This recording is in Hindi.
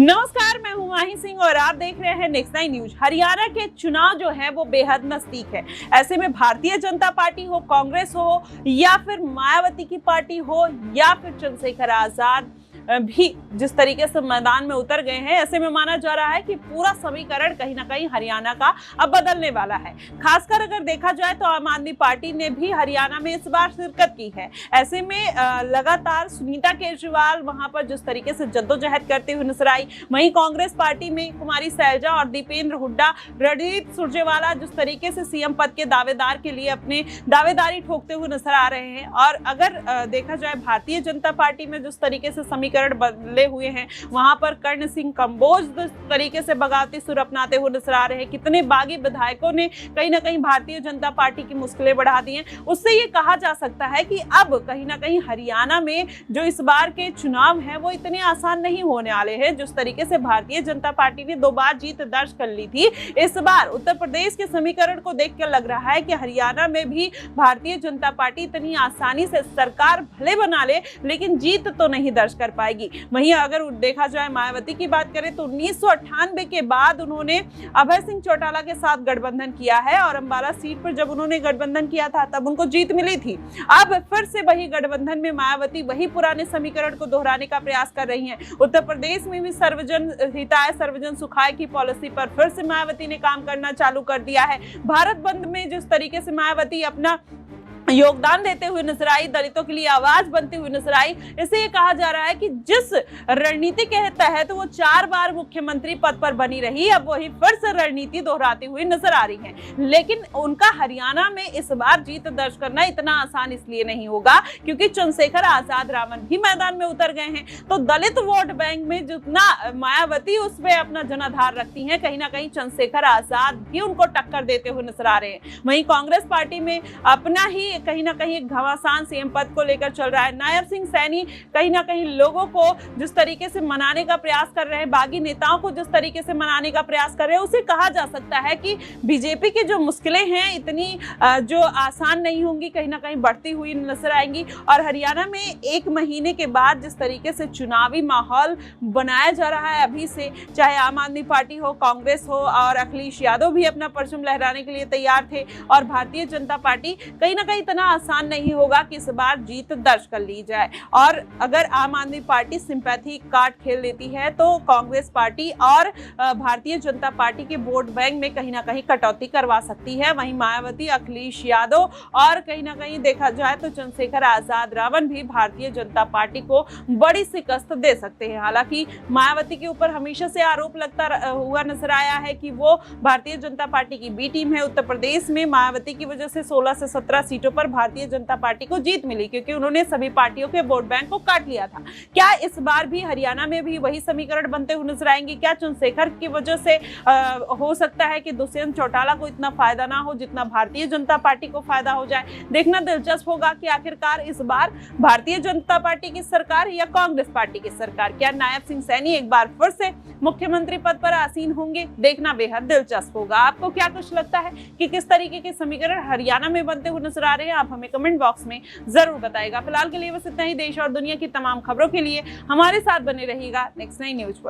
नमस्कार, मैं हूं माही सिंह और आप देख रहे हैं नेक्स्ट 9 न्यूज। हरियाणा के चुनाव जो है वो बेहद नजदीक है। ऐसे में भारतीय जनता पार्टी हो, कांग्रेस हो या फिर मायावती की पार्टी हो या फिर चंद्रशेखर आजाद भी जिस तरीके से मैदान में उतर गए हैं, ऐसे में माना जा रहा है कि पूरा समीकरण कहीं ना कहीं हरियाणा का अब बदलने वाला है। खासकर अगर देखा जाए तो आम आदमी पार्टी ने भी हरियाणा में इस बार शिरकत की है। ऐसे में लगातार सुनीता केजरीवाल वहां पर जिस तरीके से जद्दोजहद करते हुए नजर आई, वहीं कांग्रेस पार्टी में कुमारी सैलजा और दीपेंद्र हुड्डा, रणदीप सुरजेवाला जिस तरीके से सीएम पद के दावेदार के लिए अपने दावेदारी ठोकते हुए नजर आ रहे हैं। और अगर देखा जाए भारतीय जनता पार्टी में जिस तरीके से समीकरण बदले हुए हैं, वहां पर कर्ण सिंह कंबोज जिस तरीके से बगावती सुर अपनाते हुए नजर आ रहे हैं, कितने बागी विधायकों ने कहीं ना कहीं भारतीय जनता पार्टी की मुश्किलें बढ़ा दी हैं। उससे ये कहा जा सकता है कि अब कहीं ना कहीं हरियाणा में जो इस बार के चुनाव हैं वो इतने आसान नहीं होने वाले हैं। जिस तरीके से भारतीय जनता पार्टी ने 2 बार जीत दर्ज कर ली थी, इस बार उत्तर प्रदेश के समीकरण को देखकर लग रहा है कि हरियाणा में भी भारतीय जनता पार्टी इतनी आसानी से सरकार भले बना ले लेकिन जीत तो नहीं दर्ज कर पाएगी। वहीं अगर देखा जाए मायावती की बात करें तो 1998 के बाद उन्होंने अभय सिंह चौटाला के साथ गठबंधन किया है और अंबाला सीट पर जब उन्होंने गठबंधन किया था तब उनको जीत मिली थी। अब फिर से वही गठबंधन में मायावती वही पुराने समीकरण को दोहराने का प्रयास कर रही हैं। उत्तर प्रदेश में भी सर्वजन हिताय सर्वजन सुखाय की पॉलिसी पर फिर से मायावती ने काम करना चालू कर दिया है। भारत बंद में जिस तरीके से मायावती अपना योगदान देते हुए नजर आई, दलितों के लिए आवाज बनते हुए नजर आई, इससे ये कहा जा रहा है कि जिस रणनीति के तहत वो 4 बार मुख्यमंत्री पद पर बनी रही, अब वही फिर से रणनीति दोहराते हुए नजर आ रही है। लेकिन उनका हरियाणा में इस बार जीत दर्ज करना इतना आसान इसलिए नहीं होगा क्योंकि चंद्रशेखर आजाद रावण भी मैदान में उतर गए हैं। तो दलित वोट बैंक में जितना मायावती उसमें अपना जनाधार रखती है, कहीं ना कहीं चंद्रशेखर आजाद भी उनको टक्कर देते हुए नजर आ रहे हैं। वहीं कांग्रेस पार्टी में अपना ही कहीं ना कहीं एक घमासान सीएम पद को लेकर चल रहा है। नायब सिंह सैनी कहीं ना कहीं लोगों को जिस तरीके से मनाने का प्रयास कर रहे हैं, बागी नेताओं को जिस तरीके से मनाने का प्रयास कर रहे हैं, उसे कहा जा सकता है कि बीजेपी की जो मुश्किलें हैं इतनी जो आसान नहीं होंगी, कहीं ना कहीं बढ़ती हुई नजर आएंगी। और हरियाणा में 1 महीने के बाद जिस तरीके से चुनावी माहौल बनाया जा रहा है अभी से, चाहे आम आदमी पार्टी हो, कांग्रेस हो, और अखिलेश यादव भी अपना परचम लहराने के लिए तैयार थे, और भारतीय जनता पार्टी कहीं ना कहीं इतना आसान नहीं होगा कि इस बार जीत दर्ज कर ली जाए। और अगर आम आदमी पार्टी सिंपैथी कार्ड खेल लेती है तो कांग्रेस पार्टी और भारतीय जनता पार्टी के वोट बैंक में कहीं ना कहीं कटौती करवा सकती है। वहीं मायावती, अखिलेश यादव और कहीं ना कहीं देखा जाए तो चंद्रशेखर आजाद रावण भी भारतीय जनता पार्टी को बड़ी शिकस्त दे सकते हैं। हालांकि मायावती के ऊपर हमेशा से आरोप लगता हुआ नजर आया है कि वो भारतीय जनता पार्टी की बी टीम है। उत्तर प्रदेश में मायावती की वजह से 16 से 17 सीटों पर भारतीय जनता पार्टी को जीत मिली क्योंकि उन्होंने सभी पार्टियों के वोट बैंक को काट लिया था। क्या इस बार भी हरियाणा में भी वही समीकरण बनते हुए नजर आएंगे? क्या चंद्रशेखर की वजह से हो सकता है कि दुष्यंत चौटाला को इतना फायदा ना हो जितना भारतीय जनता पार्टी को फायदा हो जाए? देखना दिलचस्प होगा कि आखिरकार इस बार भारतीय जनता पार्टी की सरकार या कांग्रेस पार्टी की सरकार, क्या नायब सिंह सैनी एक बार फिर से मुख्यमंत्री पद पर आसीन होंगे? देखना बेहद दिलचस्प होगा। आपको क्या कुछ लगता है कि किस तरीके के समीकरण हरियाणा में बनते हुए नजर आ रहे हैं? आप हमें कमेंट बॉक्स में जरूर बताइएगा। फिलहाल के लिए बस इतना ही। देश और दुनिया की तमाम खबरों के लिए हमारे साथ बने रहिएगा नेक्स्ट 9 न्यूज पर।